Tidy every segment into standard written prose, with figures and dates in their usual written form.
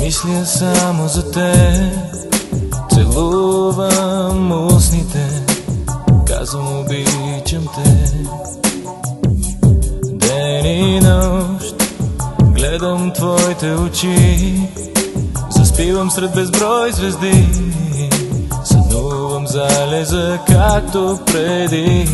Мисля само за теб, целувам устните, казвам обичам те. Ден и нощ гледам твоите очи, заспивам сред безброй звезди, сънувам залеза както преди.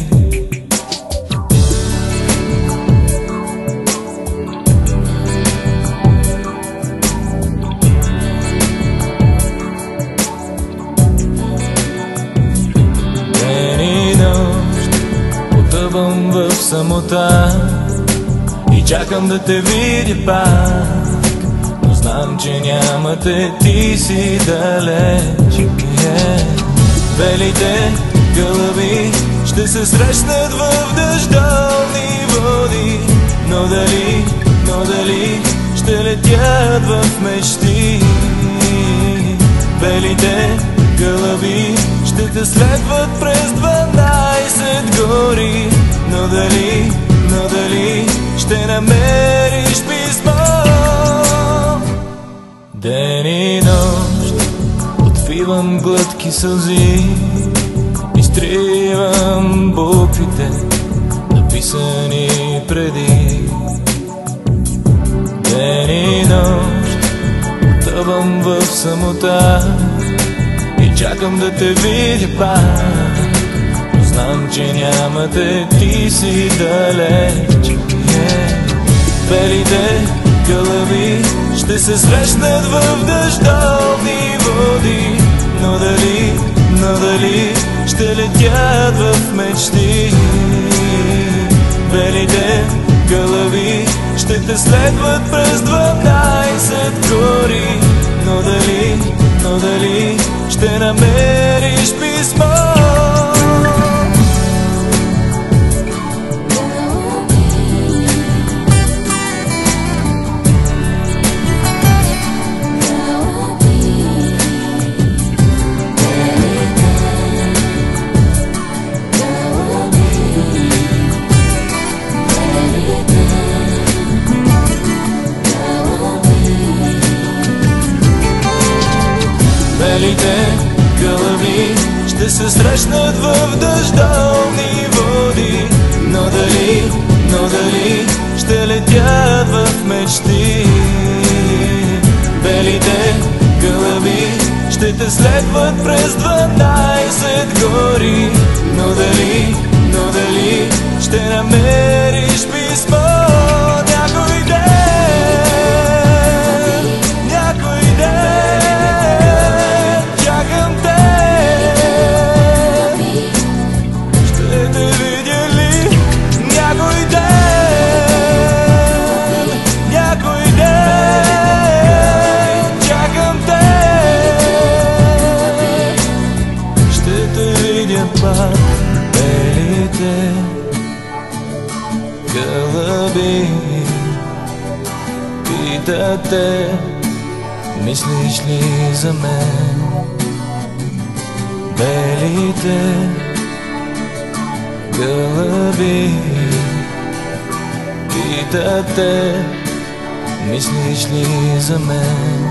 Потъвам в самота и чакам да те видя пак, но знам, че няма те, ти си далеч. Белите гълъби ще се срещнат в дъждовни води, но дали ще летят в мечти. Белите гълъби ще те следват през 12 гори, но дали ще намериш писмо. Ден и нощ отпивам глътки сълзи, изтривам буквите, написани преди. Ден и нощ потъвам в самота и чакам да те видя пак, но знам, че няма те, ти си далеч. Белите гълъби ще се срещнат в дъждовни води, но дали ще летят в мечти. Белите гълъби ще те следват през 12 гори, но дали ще намериш писмо. Белите гълъби ще се срещнат в дъждовни води, но дали ще летят в мечти. Белите гълъби ще те следват през 12 гори, но дали ще намериш писмо. Белите гълъби питат те, мислиш ли за мен? Белите гълъби питат те, мислиш ли за мен?